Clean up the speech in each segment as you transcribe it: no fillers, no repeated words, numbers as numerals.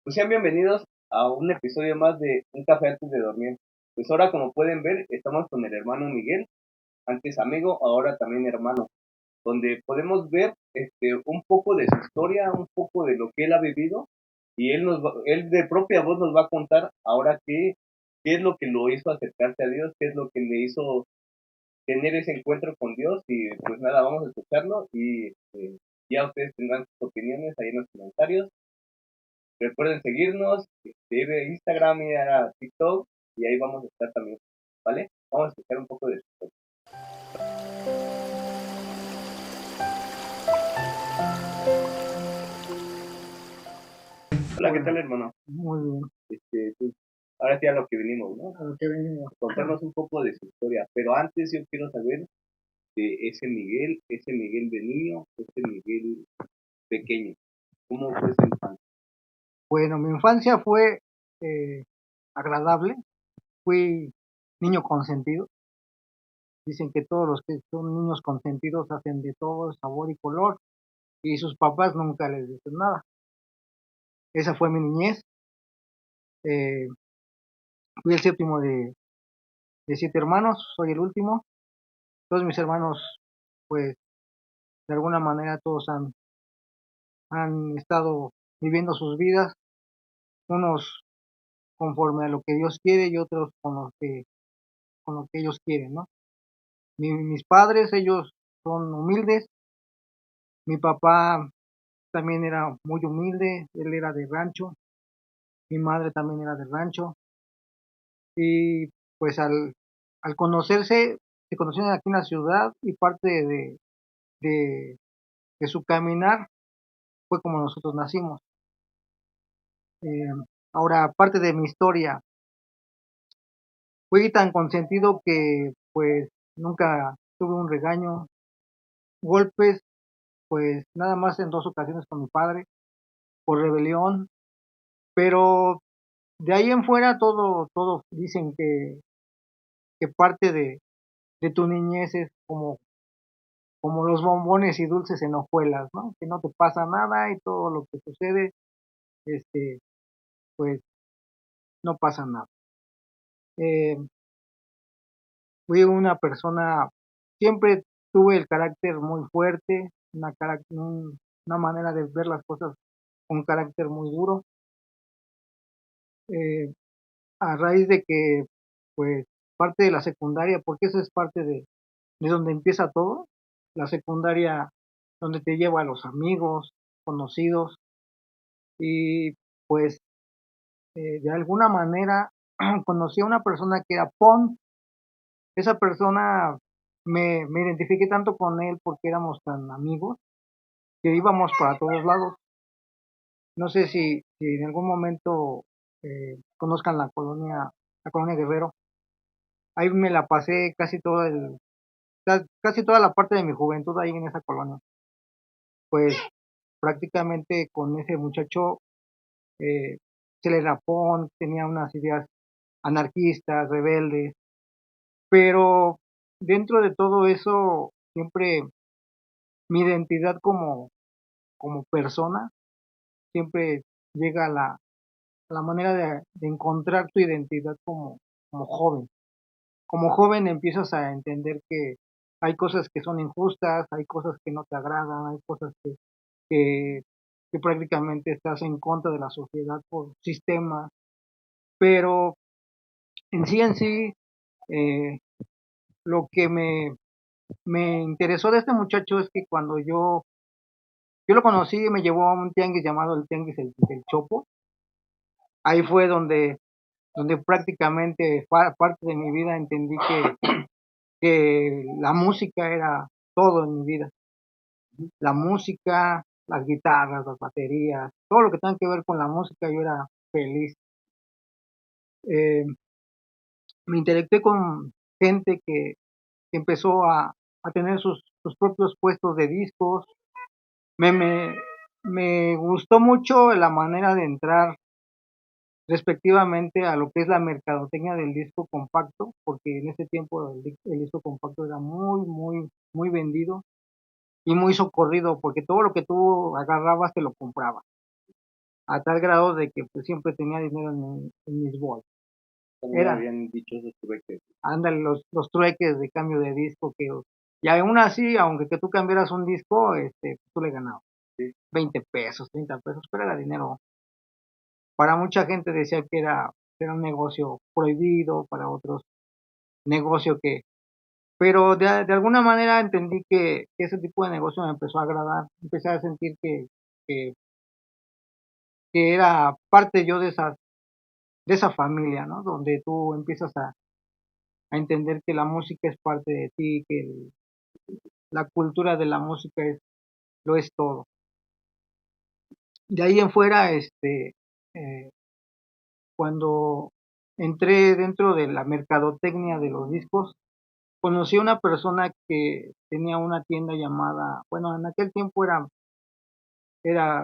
Pues sean bienvenidos a un episodio más de Un Café antes de dormir. Pues ahora, como pueden ver, estamos con el hermano Miguel, antes amigo, ahora también hermano, donde podemos ver un poco de su historia, un poco de lo que él ha vivido, y él de propia voz nos va a contar ahora qué es lo que lo hizo acercarse a Dios, qué es lo que le hizo tener ese encuentro con Dios, y pues nada, vamos a escucharlo y ya ustedes tendrán sus opiniones ahí en los comentarios. Recuerden seguirnos, ir a Instagram, ir a TikTok y ahí vamos a estar también, ¿vale? Vamos a escuchar un poco de esto. Hola, ¿qué Bueno, tal, hermano? muy bien. Pues, ahora sí a lo que venimos, ¿no? A lo que venimos. Contarnos un poco de su historia, pero antes yo quiero saber de ese Miguel de niño, ese Miguel pequeño. ¿Cómo fue su infancia? Bueno, mi infancia fue eh, agradable. Fui niño consentido. Dicen que todos los que son niños consentidos hacen de todo sabor y color y sus papás nunca les dicen nada. Esa fue mi niñez. Eh, Fui el séptimo de 7 hermanos, soy el último. Todos mis hermanos, pues, de alguna manera todos han estado viviendo sus vidas, unos conforme a lo que Dios quiere y otros con lo que ellos quieren, ¿no? Mis padres, ellos son humildes. Mi papá también era muy humilde, él era de rancho. Mi madre también era de rancho. Y pues al conocerse, se conocieron aquí en la ciudad y parte de, de su caminar fue como nosotros nacimos. Eh, Ahora, parte de mi historia, fui tan consentido que pues nunca tuve un regaño, golpes, pues nada más en 2 ocasiones con mi padre por rebelión, pero de ahí en fuera todo dicen que parte de tu niñez es como los bombones y dulces en hojuelas, ¿no? Que no te pasa nada y todo lo que sucede, este, pues no pasa nada. Eh, Fui una persona, siempre tuve el carácter muy fuerte, una manera de ver las cosas con carácter muy duro. Eh, a raíz de que, pues, parte de la secundaria, porque eso es parte de donde empieza todo, la secundaria donde te lleva a los amigos, conocidos, y pues de alguna manera conocí a una persona que era punk. Esa persona me identifiqué tanto con él porque éramos tan amigos que íbamos para todos lados. No sé si en algún momento conozcan la colonia Guerrero. Ahí me la pasé casi toda la parte de mi juventud ahí en esa colonia. Pues prácticamente con ese muchacho, eh, se le rapón, tenía unas ideas anarquistas, rebeldes, pero dentro de todo eso, siempre mi identidad como persona, siempre llega a la manera de encontrar tu identidad como joven. Como joven empiezas a entender que hay cosas que son injustas, hay cosas que no te agradan, hay cosas que, que prácticamente estás en contra de la sociedad por sistema, pero en sí, eh, lo que me interesó de este muchacho es que cuando yo lo conocí, me llevó a un tianguis llamado el Tianguis el Chopo. Ahí fue donde prácticamente parte de mi vida entendí que la música era todo en mi vida. La música, las guitarras, las baterías, todo lo que tenga que ver con la música, yo era feliz. Eh, Me interactué con gente que empezó a tener sus propios puestos de discos. Me, me, Me gustó mucho la manera de entrar respectivamente a lo que es la mercadotecnia del disco compacto, porque en ese tiempo el disco compacto era muy, muy, muy vendido y muy socorrido, porque todo lo que tú agarrabas te lo compraba. a tal grado de que pues siempre tenía dinero en mis bolsas. También habían dicho esos trueques. Ándale, los trueques de cambio de disco y aún así, aunque que tú cambiaras un disco, tú le ganabas. Sí. 20 pesos, 30 pesos, pero era dinero. Para mucha gente decía que era un negocio prohibido, para otros negocio pero de alguna manera entendí que ese tipo de negocio me empezó a agradar, empecé a sentir que, que era parte yo de esa familia, ¿no? Donde tú empiezas a entender que la música es parte de ti, que la cultura de la música lo es todo. De ahí en fuera, cuando entré dentro de la mercadotecnia de los discos, conocí a una persona que tenía una tienda llamada, bueno, en aquel tiempo era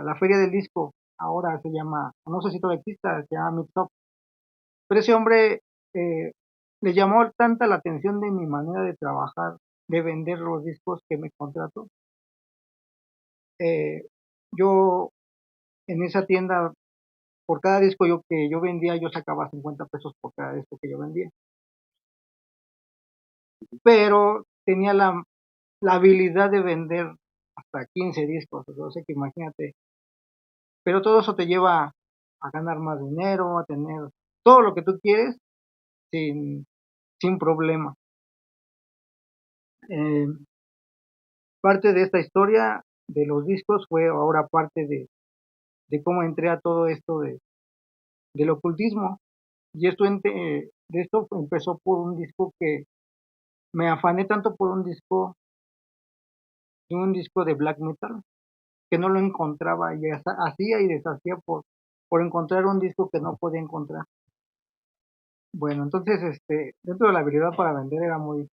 la Feria del Disco, ahora se llama, no sé si todavía exista, se llama Mix Up. Pero ese hombre le llamó tanta la atención de mi manera de trabajar, de vender los discos que me contrató. Yo en esa tienda, por cada disco que yo vendía, yo sacaba 50 pesos por cada disco que yo vendía. Pero tenía la habilidad de vender hasta 15 discos, o sea que imagínate. Pero todo eso te lleva a ganar más dinero, a tener todo lo que tú quieres sin, sin problema. Eh, Parte de esta historia de los discos fue ahora parte de cómo entré a todo esto del ocultismo. Y de esto empezó por un disco que me afané tanto por un disco de black metal, que no lo encontraba y hacía y deshacía por encontrar un disco que no podía encontrar. Bueno, entonces, dentro de la habilidad para vender era muy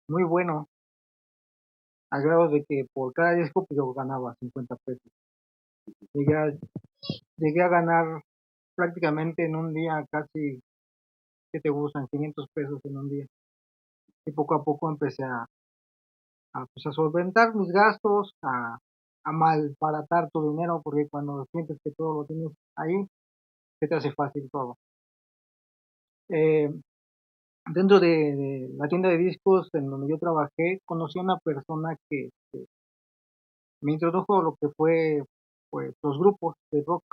bueno, al grado de que por cada disco pues, yo ganaba 50 pesos. Llegué a, llegué a ganar prácticamente en un día casi, ¿qué te gustan? 500 pesos en un día. Y poco a poco empecé pues, a solventar mis gastos, a malbaratar tu dinero, porque cuando sientes que todo lo tienes ahí, se te hace fácil todo. Eh, Dentro de la tienda de discos en donde yo trabajé, conocí a una persona que me introdujo a lo que fue pues los grupos de rock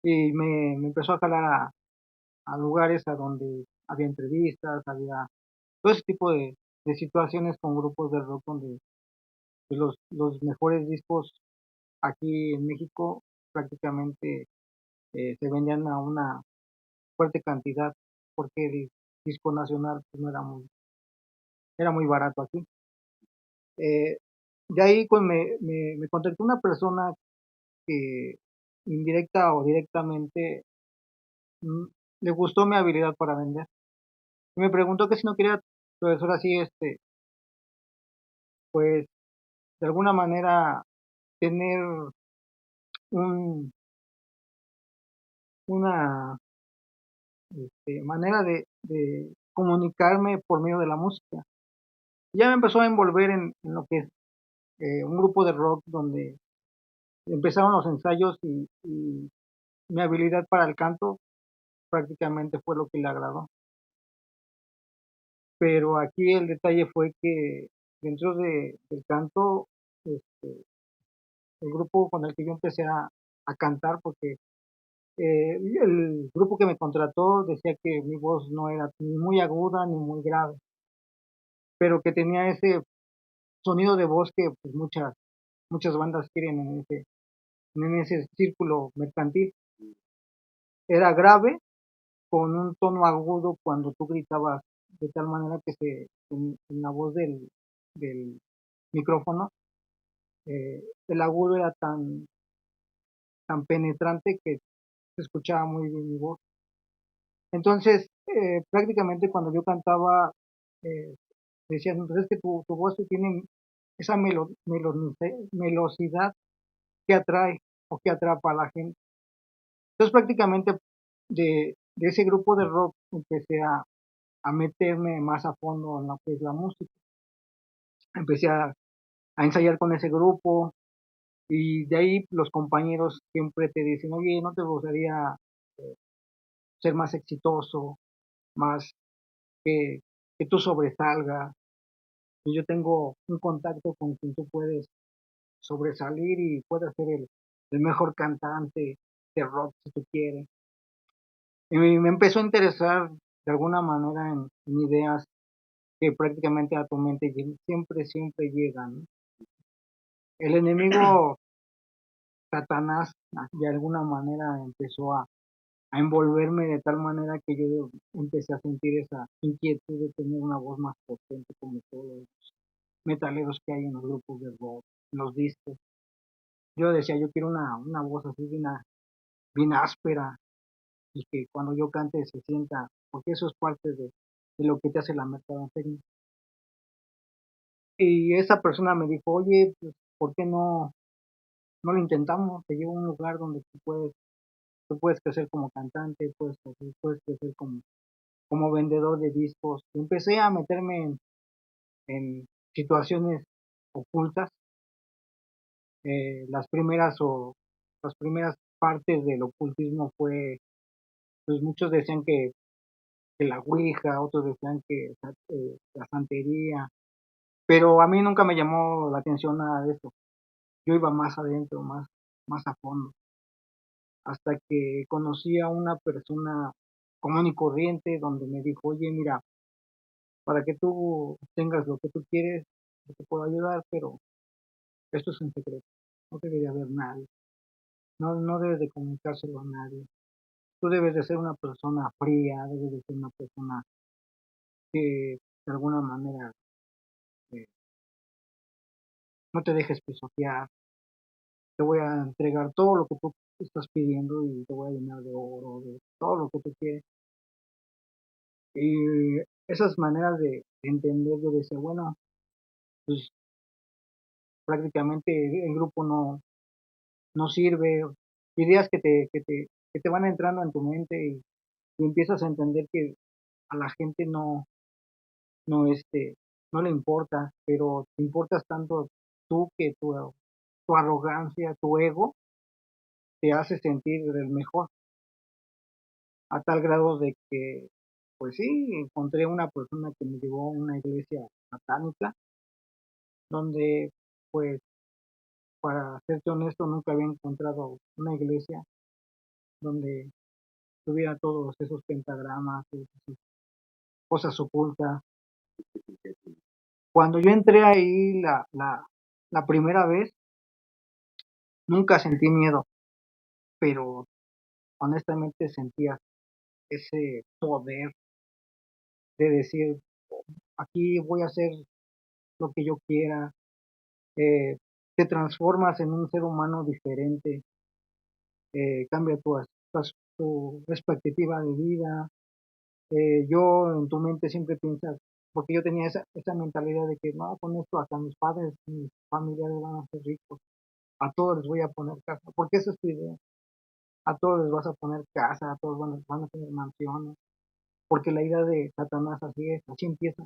y me empezó a jalar a lugares a donde había entrevistas, había todo ese tipo de situaciones con grupos de rock donde pues, los mejores discos aquí en México prácticamente se vendían a una fuerte cantidad porque el disco nacional pues, no era muy barato aquí. Eh, de ahí pues me contactó una persona que indirecta o directamente mm, le gustó mi habilidad para vender. Y me preguntó que si no quería, pues ahora sí, pues de alguna manera tener un, una manera de comunicarme por medio de la música. Ya me empezó a envolver en lo que es un grupo de rock donde empezaron los ensayos y mi habilidad para el canto prácticamente fue lo que le agradó. Pero aquí el detalle fue que dentro del canto, este, el grupo con el que yo empecé a cantar, porque el grupo que me contrató decía que mi voz no era ni muy aguda ni muy grave, pero que tenía ese sonido de voz que pues, muchas bandas quieren en ese círculo mercantil. Era grave con un tono agudo cuando tú gritabas de tal manera que en la voz del micrófono, el agudo era tan penetrante que se escuchaba muy bien mi voz. Entonces, prácticamente cuando yo cantaba, eh, decían, entonces que tu voz tiene esa melosidad que atrae o que atrapa a la gente. Entonces, prácticamente de ese grupo de rock empecé a meterme más a fondo en lo que es la música. Empecé a ensayar con ese grupo, Y de ahí los compañeros siempre te dicen, oye, ¿no te gustaría eh, ser más exitoso, más que, que tú sobresalgas? Y yo tengo un contacto con quien tú puedes sobresalir y puedes ser el mejor cantante de rock si tú quieres. Y me empezó a interesar de alguna manera en ideas que prácticamente a tu mente siempre llegan, ¿no? El enemigo Satanás de alguna manera empezó a envolverme de tal manera que yo empecé a sentir esa inquietud de tener una voz más potente como todos los metaleros que hay en los grupos de rock, en los discos. Yo decía, yo quiero una voz así bien áspera y que cuando yo cante se sienta, porque eso es parte de lo que te hace la mercadotecnia. Y esa persona me dijo, oye, pues, ¿por qué no lo intentamos? Te llevo a un lugar donde tú puedes crecer como cantante, puedes crecer como vendedor de discos. Y empecé a meterme en situaciones ocultas. Las primeras partes del ocultismo fue, pues muchos decían que la ouija, otros decían que la santería, pero a mí nunca me llamó la atención nada de eso. Yo iba más adentro, más a fondo, hasta que conocí a una persona común y corriente donde me dijo, oye, mira, para que tú tengas lo que tú quieres, yo te puedo ayudar, pero esto es un secreto, no debe de haber nadie, no debes de comunicárselo a nadie. Tú debes de ser una persona fría, debes de ser una persona que de alguna manera eh, no te dejes pisotear. Te voy a entregar todo lo que tú estás pidiendo y te voy a llenar de oro, de todo lo que tú quieres. Y esas maneras de entender, yo decía, bueno, pues prácticamente el grupo no sirve. Ideas que te van entrando en tu mente y empiezas a entender que a la gente no, no le importa, pero te importas tanto tú que tu arrogancia, tu ego, te hace sentir el mejor, a tal grado de que, pues sí, encontré una persona que me llevó a una iglesia satánica, donde, pues, para serte honesto, nunca había encontrado una iglesia donde tuviera todos esos pentagramas, todas esas cosas ocultas. Cuando yo entré ahí la primera vez, nunca sentí miedo, pero honestamente sentía ese poder de decir, aquí voy a hacer lo que yo quiera. eh, Te transformas en un ser humano diferente, cambia tu perspectiva de vida. Yo en tu mente siempre piensas, porque yo tenía esa mentalidad de que no, con esto hasta mis padres, mis familiares van a ser ricos, a todos les voy a poner casa, porque esa es tu idea, a todos les vas a poner casa, a todos van a tener mansiones, porque la idea de Satanás así es, así empieza.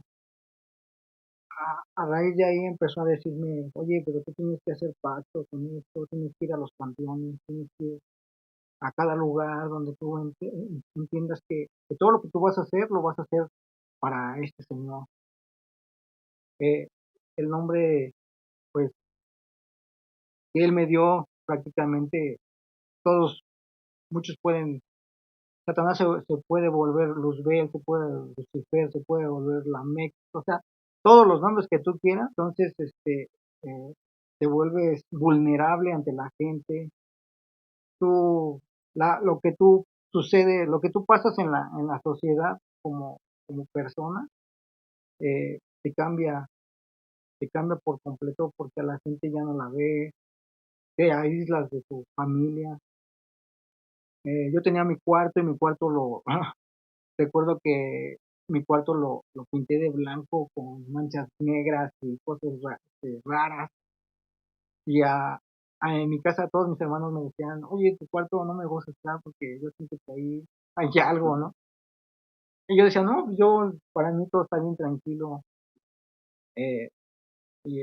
A raíz de ahí empezó a decirme, oye, pero tú tienes que hacer pacto con esto, tienes que ir a los panteones, tienes que ir a cada lugar donde tú entiendas que todo lo que tú vas a hacer, lo vas a hacer para este Señor. Eh, el nombre, pues, que Él me dio, prácticamente todos, muchos pueden, Satanás se puede volver Luzbel, se puede Lucifer, se puede volver Lamec, o sea, todos los nombres que tú quieras, entonces, te vuelves vulnerable ante la gente, tú, lo que tú sucede, lo que tú pasas en la sociedad como persona, te te cambia por completo porque a la gente ya no la ve, te aíslas de tu familia. Yo tenía mi cuarto y mi cuarto recuerdo que mi cuarto lo pinté de blanco con manchas negras y cosas raras. Y en mi casa todos mis hermanos me decían, oye, tu cuarto no me gusta estar porque yo siento que ahí hay algo, ¿no? Y yo decía, no, yo, para mí todo está bien tranquilo. eh, y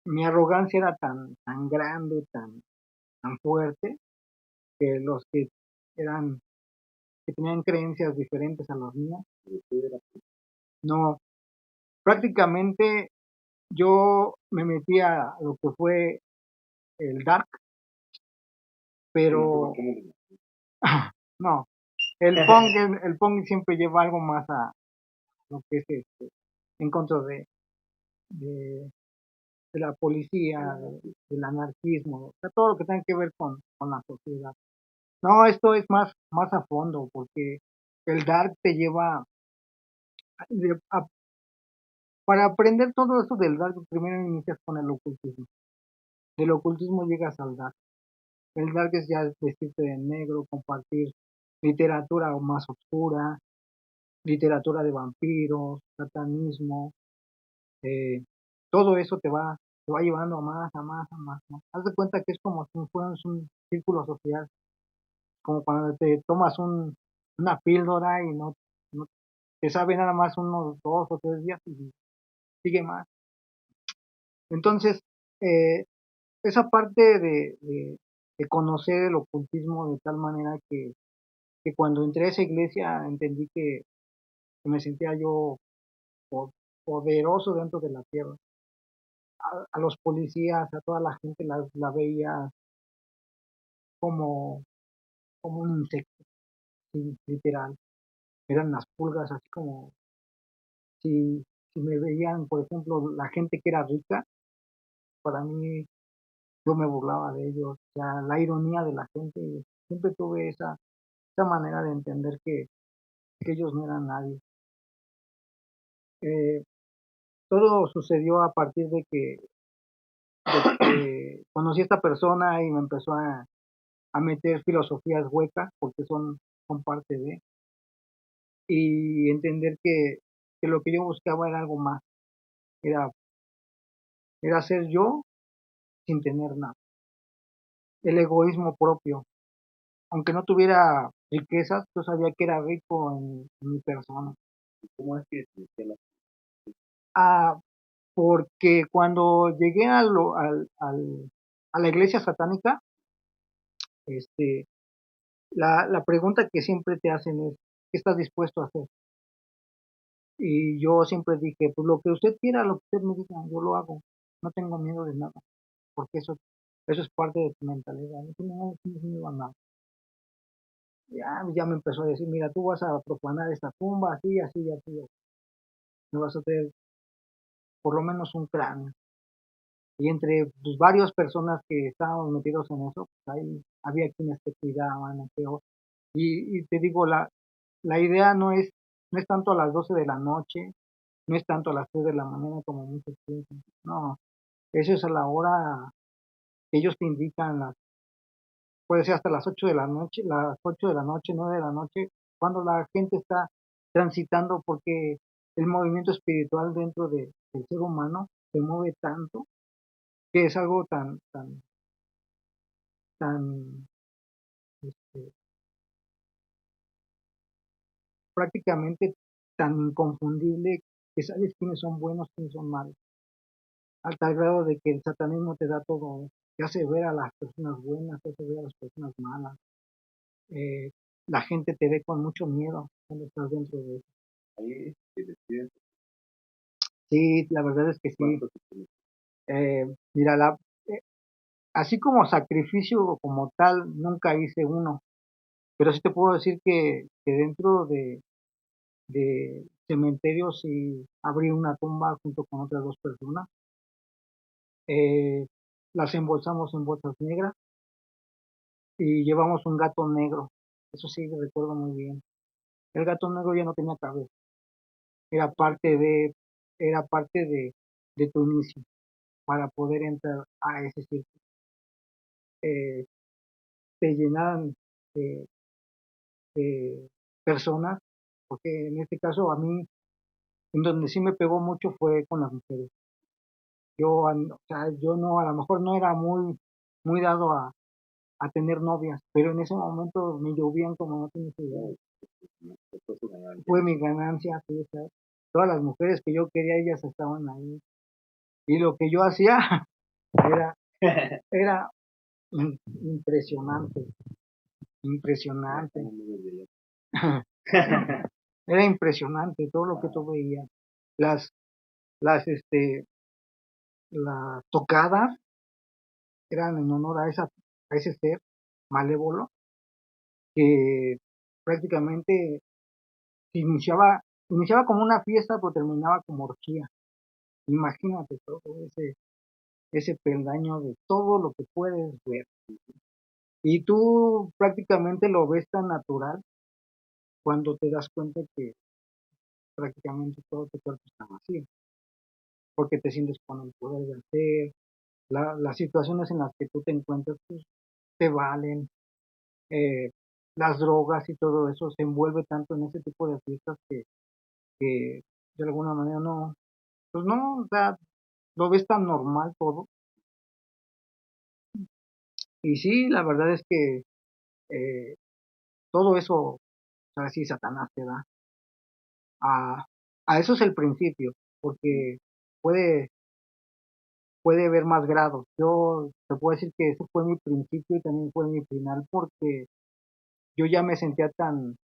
mi arrogancia era tan grande, tan fuerte, que los que eran, que tenían creencias diferentes a las mías, no, prácticamente yo me metí a lo que fue el dark, pero no, el punk siempre lleva algo más a lo que es en contra de, de la policía, del anarquismo, o sea, todo lo que tenga que ver con la sociedad. No, esto es más a fondo, porque el dark te lleva a, para aprender todo esto del dark, primero inicias con el ocultismo. Del ocultismo llegas al dark. El dark es ya vestirte de negro, compartir literatura más oscura, literatura de vampiros, satanismo, eh, todo eso te va llevando a más, a más, a más, ¿no? Haz de cuenta que es como si fueras un círculo social, como cuando te tomas una píldora y no te sabe nada más unos 2 o 3 días y sigue más. Entonces, eh, esa parte de conocer el ocultismo de tal manera que cuando entré a esa iglesia entendí que me sentía yo poderoso dentro de la tierra. A los policías, a toda la gente la veía como, como un insecto, sí, literal. Eran las pulgas, así como si me veían, por ejemplo, la gente que era rica, para mí yo me burlaba de ellos. O sea, la ironía de la gente, siempre tuve esa manera de entender que ellos no eran nadie. Eh, todo sucedió a partir de que conocí a esta persona y me empezó a meter filosofías huecas, porque son parte de, y entender que lo que yo buscaba era algo más, era, era ser yo sin tener nada, el egoísmo propio. Aunque no tuviera riquezas, yo sabía que era rico en mi persona. ¿Cómo es que Ah, porque cuando llegué a la iglesia satánica, este, la pregunta que siempre te hacen es, ¿qué estás dispuesto a hacer? Y yo siempre dije, pues lo que usted quiera, lo que usted me diga, yo lo hago. No tengo miedo de nada, porque eso es parte de tu mentalidad. No tienes miedo a nada. Ya me empezó a decir, mira, tú vas a profanar esta tumba, así, así, así, así. Me vas a tener por lo menos un cráneo. Y entre pues, varias personas que estábamos metidos en eso, pues, ahí había quienes te cuidaban, y te digo, la idea no es tanto a las 12 de la noche, no es tanto a las 3 de la mañana como muchos piensan. No, eso es a la hora que ellos te indican, puede ser hasta las 8 de la noche, 9 de la noche, cuando la gente está transitando, porque el movimiento espiritual dentro del ser humano se mueve tanto que es algo tan, este, prácticamente tan inconfundible que sabes quiénes son buenos, quiénes son malos, al tal grado de que el satanismo te da todo, te hace ver a las personas buenas, te hace ver a las personas malas, eh, la gente te ve con mucho miedo cuando estás dentro de eso. ahí se deciden Sí, la verdad es que sí. cuánto se tiene? Mira, eh, así como sacrificio como tal, nunca hice uno, pero sí te puedo decir que dentro de cementerios sí abrí una tumba junto con otras 2 personas. Eh, las embolsamos en bolsas negras y llevamos un gato negro. Eso sí, recuerdo muy bien. El gato negro ya no tenía cabeza. Era parte de, era parte de tu inicio para poder entrar a ese círculo. Eh, te llenaban de, de personas, porque en este caso a mí, en donde sí me pegó mucho fue con las mujeres. O sea, yo no, a lo mejor no era muy dado a tener novias, pero en ese momento me llovían como no tienes idea. Fue mi ganancia, sí, o sea, todas las mujeres que yo quería, ellas estaban ahí. Y lo que yo hacía, Era, era impresionante, impresionante. Era impresionante todo lo que tú veías. Las, las, las tocadas eran en honor a ese ser malévolo que prácticamente iniciaba como una fiesta, pero terminaba como orgía. Imagínate todo ese peldaño de todo lo que puedes ver. Y tú prácticamente lo ves tan natural cuando te das cuenta que prácticamente todo tu cuerpo está vacío, porque te sientes con el poder de hacer, las situaciones en las que tú te encuentras pues, te valen, eh, las drogas y todo eso se envuelve tanto en ese tipo de fiestas que de alguna manera no, pues no, o sea, lo ves tan normal todo. Y sí, la verdad es que eh, todo eso, o sea, sí, Satanás te da. A eso es el principio, porque puede, puede haber más grados. Yo te puedo decir que ese fue mi principio y también fue mi final, porque yo ya me sentía tan,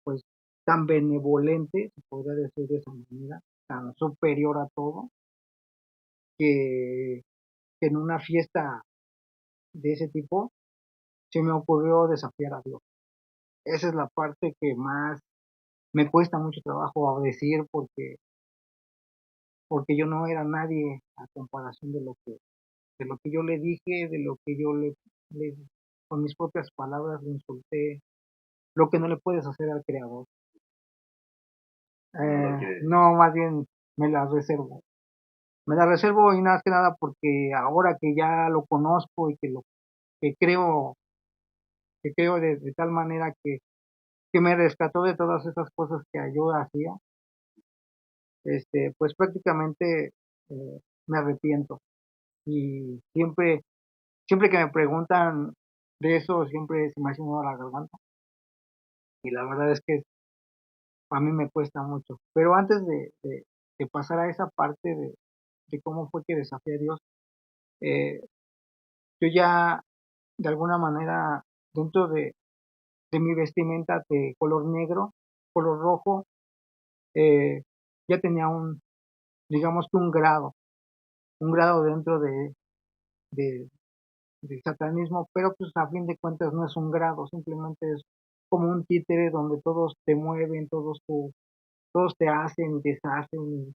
pues, tan benevolente, se podría decir de esa manera, tan superior a todo, que, que en una fiesta de ese tipo se me ocurrió desafiar a Dios. Esa es la parte que más me cuesta mucho trabajo a decir porque yo no era nadie a comparación de lo que yo le dije, de lo que yo le con mis propias palabras le insulté, lo que no le puedes hacer al creador. No, más bien me la reservo. Me la reservo y nada que nada porque ahora que ya lo conozco y que creo, que creo de tal manera que me rescató de todas esas cosas que yo hacía, pues prácticamente me arrepiento. Y siempre que me preguntan de eso, siempre se me hace un nudo a la garganta. Y la verdad es que a mí me cuesta mucho. Pero antes de pasar a esa parte de cómo fue que desafié a Dios, eh, yo ya de alguna manera dentro de mi vestimenta de color negro, color rojo, eh, ya tenía digamos que un grado dentro de, del satanismo, pero pues a fin de cuentas no es un grado, simplemente es como un títere donde todos te mueven, todos te hacen y deshacen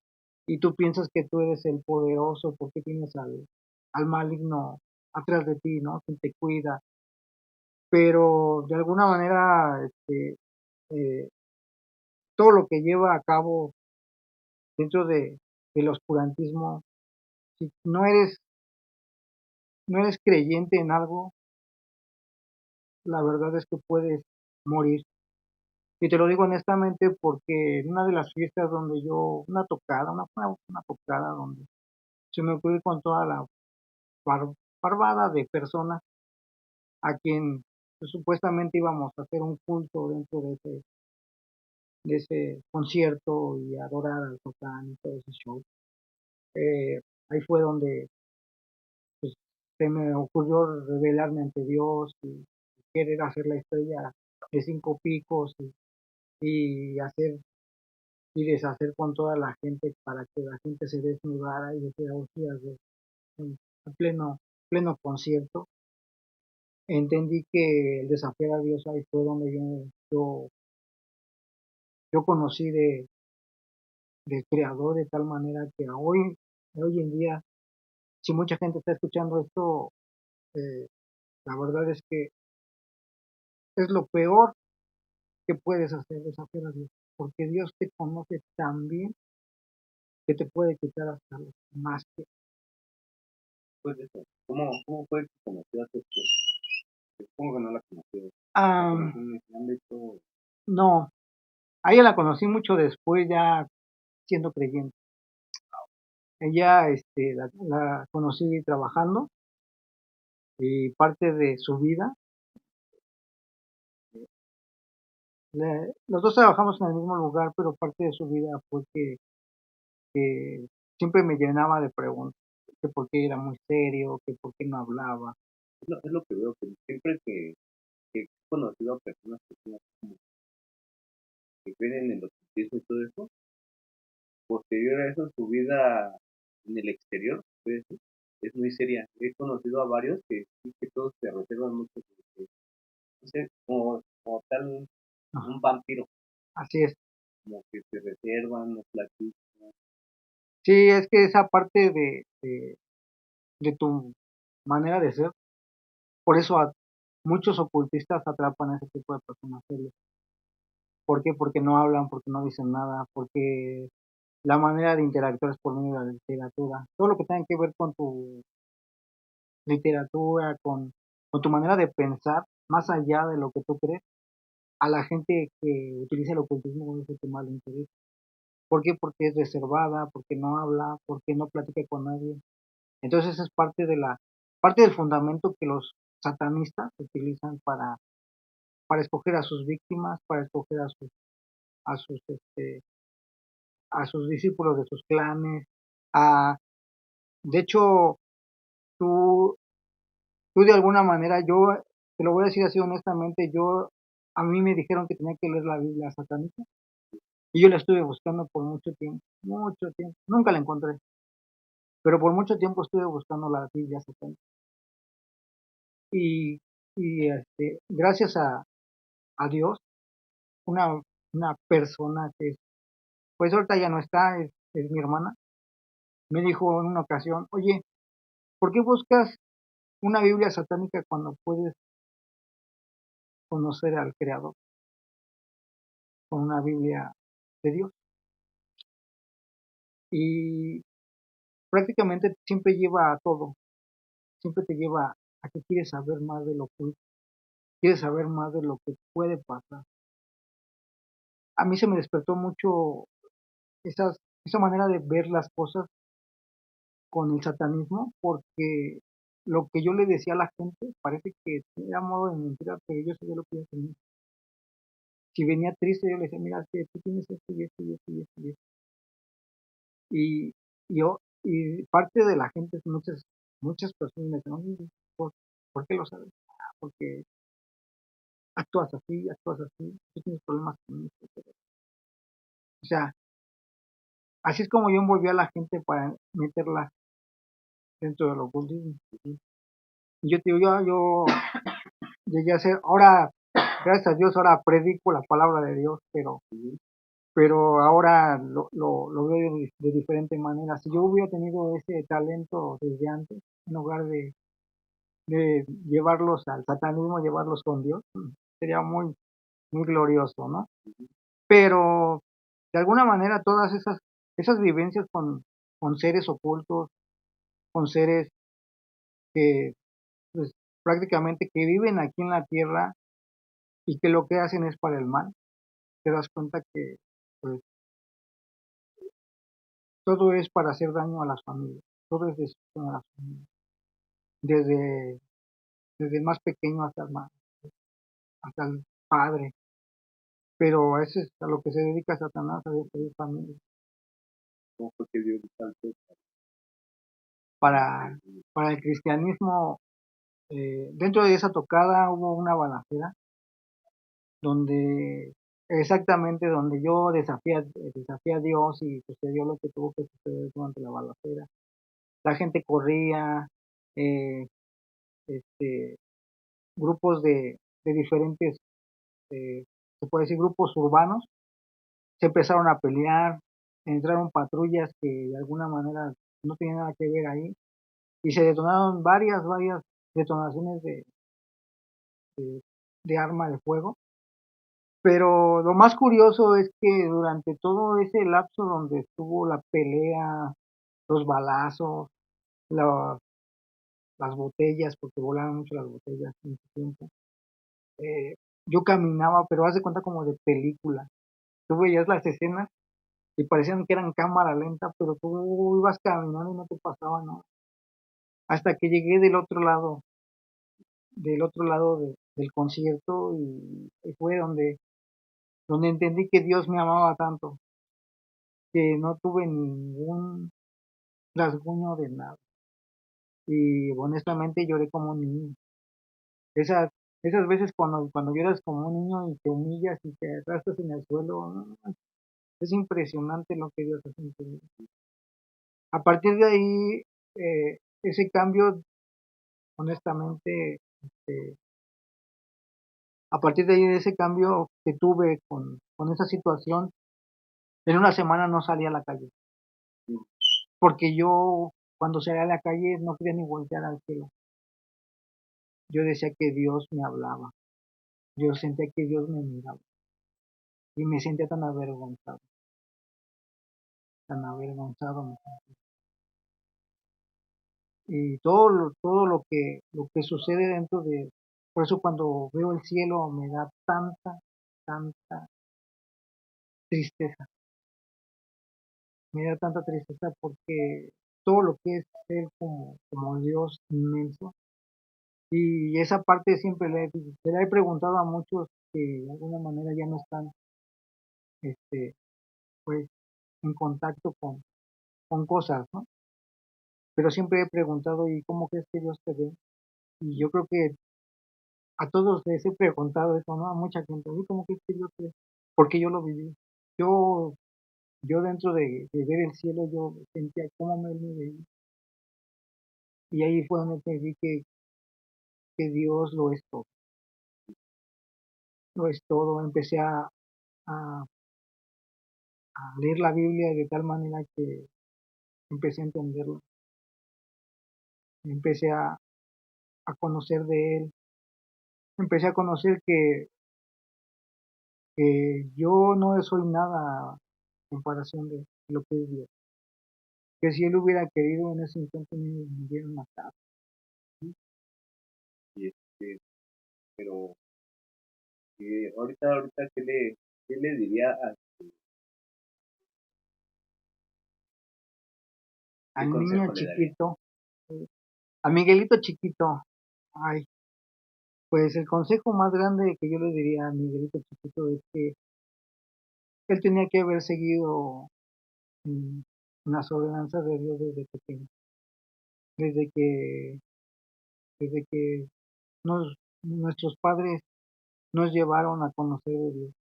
y tú piensas que tú eres el poderoso porque tienes al maligno atrás de ti, ¿no? Quien te cuida, pero de alguna manera eh, todo lo que lleva a cabo dentro del oscurantismo, si no eres creyente en algo, la verdad es que puedes morir. Y te lo digo honestamente porque en una de las fiestas donde una tocada, una tocada donde se me ocurrió con toda la bar, barbada de personas a quien pues, supuestamente íbamos a hacer un culto dentro de ese concierto y adorar al Satán y todo ese show. Ahí fue donde pues, se me ocurrió revelarme ante Dios y querer hacer la estrella de cinco picos y hacer y deshacer con toda la gente para que la gente se desnudara y hiciera orgías en pleno concierto. Entendí que el desafiar a Dios ahí fue donde yo conocí del Creador de tal manera que hoy en día, si mucha gente está escuchando esto, eh, la verdad es que es lo peor que puedes hacer, desafiar a Dios, porque Dios te conoce tan bien que te puede quitar hasta lo más que... Pues eso, ¿cómo fue que conoció a tu esposa? Supongo que no la conoció. ¿La Um, conoció en ese ámbito? no, a ella la conocí mucho después ya siendo creyente. Ella la conocí trabajando y parte de su vida, los dos trabajamos en el mismo lugar, pero parte de su vida fue que siempre me llenaba de preguntas, que por qué era muy serio, que por qué no hablaba. Es lo que veo, que siempre que he conocido a personas que son así como que creen en los espíritus y todo eso, posterior a eso, su vida en el exterior, puede decir, es muy seria. He conocido a varios que sí que todos se reservan mucho, como que, no sé, como tal No, un vampiro, así es. como que se reservan, no platican. Sí, es que esa parte de tu manera de ser, por eso muchos ocultistas atrapan a ese tipo de personas serias. ¿Por qué? Porque no hablan, porque no dicen nada, porque la manera de interactuar es por medio de la literatura. Todo lo que tenga que ver con tu literatura, con tu manera de pensar, más allá de lo que tú crees, a la gente que utiliza el ocultismo es el que más le interesa. ¿Por qué? Porque es reservada, porque no habla, porque no platica con nadie. Entonces esa es parte del fundamento que los satanistas utilizan para escoger a sus víctimas, para escoger a sus, a sus discípulos de sus clanes. A, de hecho, tú, tú de alguna manera, yo te lo voy a decir así honestamente, a mí me dijeron que tenía que leer la Biblia satánica y yo la estuve buscando por mucho tiempo, nunca la encontré, pero por mucho tiempo estuve buscando la Biblia satánica y, y gracias a Dios, una, una persona que pues ahorita ya no está, es mi hermana, me dijo en una ocasión, oye, ¿por qué buscas una Biblia satánica cuando puedes conocer al Creador con una Biblia de Dios? Y prácticamente siempre lleva a todo, siempre te lleva a que quieres saber más de lo oculto, quieres saber más de lo que puede pasar. A mí se me despertó mucho esa manera de ver las cosas con el satanismo, porque lo que yo le decía a la gente parece que era modo de mentira, pero yo sabía lo que ellos tenían. Si venía triste, yo le decía, mira, que tú tienes esto y esto y esto y esto y esto. Y y parte de la gente, muchas personas me dicen, oye, ¿por qué lo sabes? "Ah, porque actúas así, tú tienes problemas con esto. O sea, así es como yo envolví a la gente para meterla dentro del ocultismo. Y yo te digo, yo llegué a ser, ahora, gracias a Dios, ahora predico la palabra de Dios, pero ahora lo veo de diferente manera. Si yo hubiera tenido ese talento desde antes, en lugar de llevarlos al satanismo, llevarlos con Dios, sería muy glorioso, ¿no? Pero de alguna manera todas esas vivencias con seres ocultos, con seres que pues, prácticamente que viven aquí en la tierra y que lo que hacen es para el mal, te das cuenta que pues, todo es para hacer daño a las familias, todo es destrucción a las familias, desde, desde el más pequeño hasta el padre, pero eso es a lo que se dedica Satanás, a destruir familias. ¿Cómo fue que dio el salto? Para, para el cristianismo, dentro de esa tocada hubo una balacera donde exactamente donde yo desafié a Dios y sucedió lo que tuvo que suceder durante la balacera. La gente corría, eh, este, grupos de diferentes, se puede decir, grupos urbanos, se empezaron a pelear, entraron patrullas que de alguna manera no tenían nada que ver ahí y se detonaron varias detonaciones de arma de fuego. Pero lo más curioso es que durante todo ese lapso donde estuvo la pelea, los balazos, la- las botellas, porque volaban mucho las botellas en ese tiempo, eh, yo caminaba, pero haz de cuenta como de película. Tú veías las escenas y parecían que eran cámara lenta, pero tú ibas caminando y no te pasaba nada. Hasta que llegué del otro lado del concierto y fue donde entendí que Dios me amaba tanto, que no tuve rasguño de nada. Y honestamente lloré como un niño. Esas, esas veces cuando lloras como un niño y te humillas y te arrastras en el suelo, no, es impresionante lo que Dios hace en tu vida. A partir de ahí, ese cambio, honestamente, a partir de ahí, de ese cambio que tuve con esa situación, en una semana no salí a la calle. Porque yo, cuando salía a la calle, no quería ni voltear al cielo. Yo decía que Dios me hablaba. Yo sentía que Dios me miraba. Y me sentía tan avergonzado. Tan avergonzado me sentía. Y todo lo que sucede dentro de... Por eso cuando veo el cielo me da tanta tristeza. Me da tanta tristeza porque todo lo que es ser como Dios inmenso. Y esa parte siempre se la he preguntado a muchos que de alguna manera ya no están este, pues, en contacto con cosas, ¿no? Pero siempre he preguntado, ¿y cómo crees que Dios te ve? Y yo creo que a todos les he preguntado eso, ¿no? A mucha gente, ¿y cómo crees que Dios te ve? Porque yo lo viví. Yo, yo dentro de ver el cielo, yo sentía cómo me veía. Y ahí fue donde te vi que Dios lo es todo. Lo es todo. Empecé a, a leer la Biblia de tal manera que empecé a entenderlo. Empecé a conocer de Él. Empecé a conocer que yo no soy nada en comparación de lo que es Dios. Que si Él hubiera querido en ese instante me hubiera matado. Y pero ahorita, ¿qué le diría qué Al niño consejo le daría? chiquito, a Miguelito chiquito, ay, pues el consejo más grande que yo le diría a Miguelito chiquito es que él tenía que haber seguido mm, las ordenanzas de Dios desde pequeño, desde que, desde que nuestros padres nos llevaron a conocer de Dios.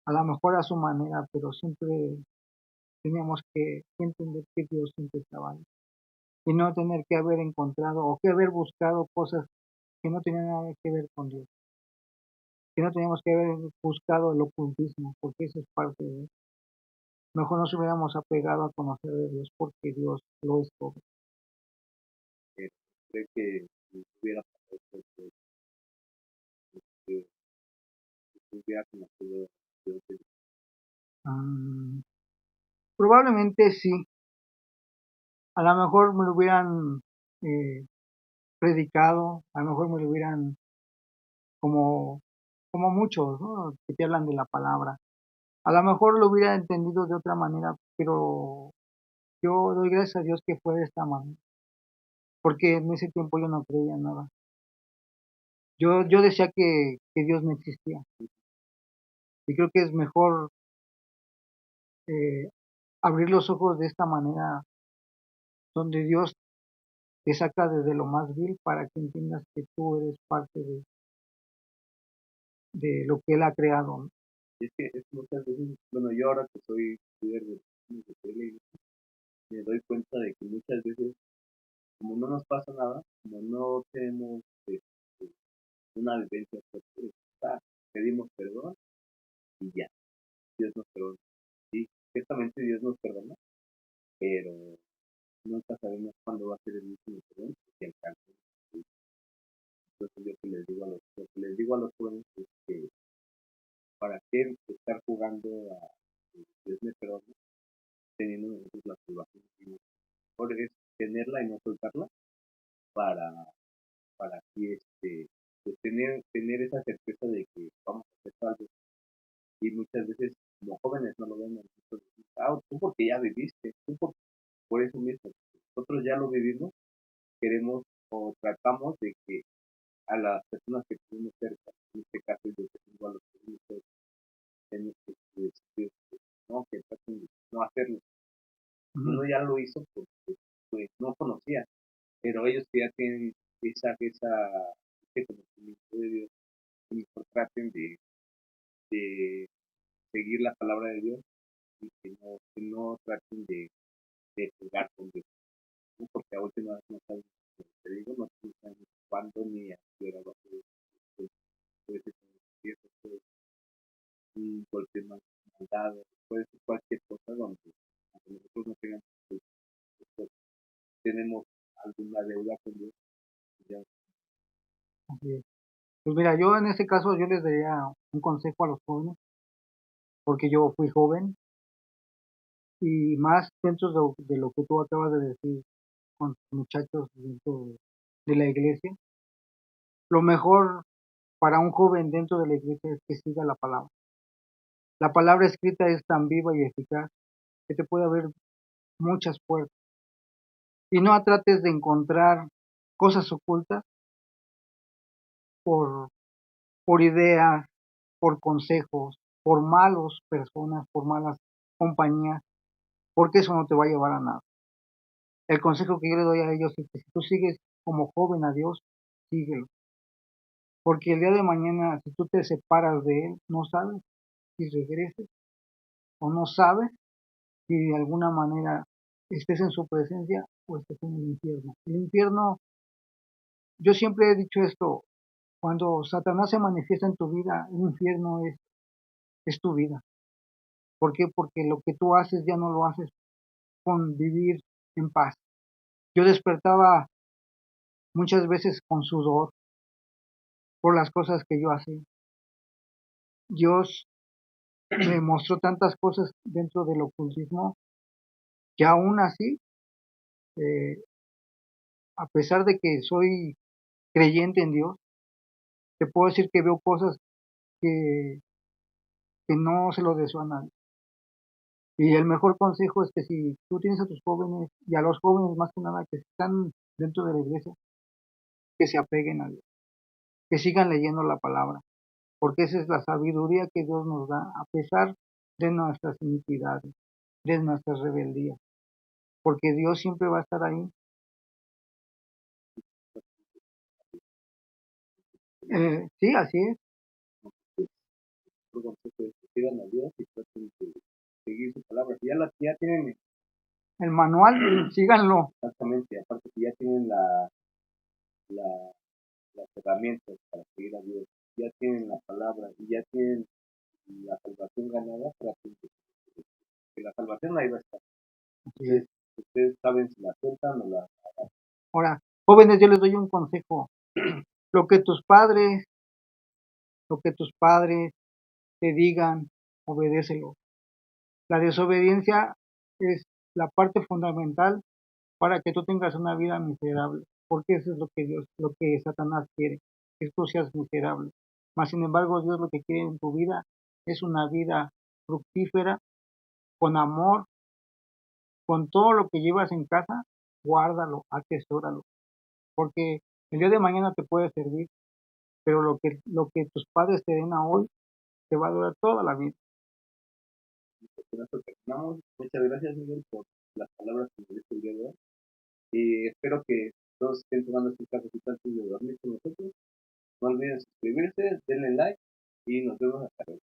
A lo mejor a su manera, pero siempre teníamos que entender que Dios siempre estaba ahí. Y no tener que haber encontrado o que haber buscado cosas que no tenían nada que ver con Dios. Que no teníamos que haber buscado el ocultismo, porque eso es parte de Él. Mejor nos hubiéramos apegado a conocer de Dios, porque Dios lo es todo. Eh, ¿Cree que si hubiera pasado esto, que hubiera conocido a Dios? Um, Probablemente sí. A lo mejor me lo hubieran eh, predicado, a lo mejor me lo hubieran como, como muchos, ¿no? Que te hablan de la palabra. A lo mejor lo hubiera entendido de otra manera, pero yo doy gracias a Dios que fue de esta manera, porque en ese tiempo yo no creía nada. Yo decía que Dios no existía, y creo que es mejor eh, abrir los ojos de esta manera, donde Dios te saca desde lo más vil para que entiendas que tú eres parte de lo que Él ha creado, ¿no? Y es que muchas veces, bueno, yo ahora que soy líder de tele, me doy cuenta de que muchas veces, como no nos pasa nada, como no tenemos una vivencia fuerte, pedimos perdón y ya, Dios nos perdona. Sí, ciertamente Dios nos perdona, pero nunca sabemos cuándo va a ser el último perdón y alcance. Entonces yo lo que les digo a los jóvenes es que para qué estar jugando a Dios me perdona teniendo nosotros la salvación. Mejor es tenerla y no soltarla para, para así pues tener esa certeza de que vamos a hacer algo. Y muchas veces como jóvenes no lo ven, nosotros decimos, tú porque ya viviste, por eso mismo, nosotros ya lo vivimos, queremos o tratamos de que a las personas que tenemos cerca, en este caso yo que tengo a los que tenemos cerca, tenemos que decir, no, que traten de no hacerlo, Uno ya lo hizo porque pues, no conocía, pero ellos que ya tienen ese conocimiento de Dios, mejor traten de seguir la palabra de Dios y que no traten de jugar con Dios, ¿no? Porque a última vez no saben, como te digo, no saben cuándo ni a qué hora va a ser. Puede ser un golpe más mandado, puede ser cualquier cosa donde nosotros no tengamos, pues, tenemos alguna deuda con Dios. Ya. Así es. Pues mira, yo en este caso yo les daría un consejo a los jóvenes, porque yo fui joven y más dentro de lo que tú acabas de decir con muchachos dentro de la iglesia. Lo mejor para un joven dentro de la iglesia es que siga la palabra. La palabra escrita es tan viva y eficaz que te puede abrir muchas puertas. Y no trates de encontrar cosas ocultas por, por ideas, por consejos, por malas personas, por malas compañías, porque eso no te va a llevar a nada. El consejo que yo le doy a ellos es que si tú sigues como joven a Dios, síguelo. Porque el día de mañana, si tú te separas de Él, no sabes si regreses o no sabes si de alguna manera estés en su presencia o estés en el infierno. El infierno, yo siempre he dicho esto, cuando Satanás se manifiesta en tu vida, el infierno es tu vida. ¿Por qué? Porque lo que tú haces ya no lo haces con vivir en paz. Yo despertaba muchas veces con sudor por las cosas que yo hacía. Dios me mostró tantas cosas dentro del ocultismo que aún así, eh, a pesar de que soy creyente en Dios, te puedo decir que veo cosas que, que no se lo deseo a nadie. Y el mejor consejo es que si tú tienes a tus jóvenes y a los jóvenes más que nada que están dentro de la iglesia, que se apeguen a Dios, que sigan leyendo la palabra, porque esa es la sabiduría que Dios nos da a pesar de nuestras iniquidades, de nuestras rebeldías, porque Dios siempre va a estar ahí. Sí, así es. Por consejo es que sigan a Dios y traten de seguir su palabra. Si ya tienen El manual, síganlo. exactamente, aparte que ya tienen la, las herramientas para seguir a Dios, ya tienen la palabra y ya tienen la salvación ganada, traten de que la salvación ahí va a estar. Ustedes saben si la sueltan o la. Ahora, jóvenes, yo les doy un consejo. Lo que tus padres, lo que tus padres te digan, obedécelo. La desobediencia es la parte fundamental para que tú tengas una vida miserable, porque eso es lo que Satanás quiere, que tú seas miserable. Mas sin embargo, Dios lo que quiere en tu vida es una vida fructífera, con amor, con todo lo que llevas en casa, guárdalo, atesóralo, porque el día de mañana te puede servir, pero lo que tus padres te den a hoy te va a durar toda la vida. Muchas gracias, Miguel, por las palabras que me diste el día de hoy. Y espero que todos estén tomando este cafecito antes de dormir con nosotros. No olviden suscribirse, denle like y nos vemos hasta luego.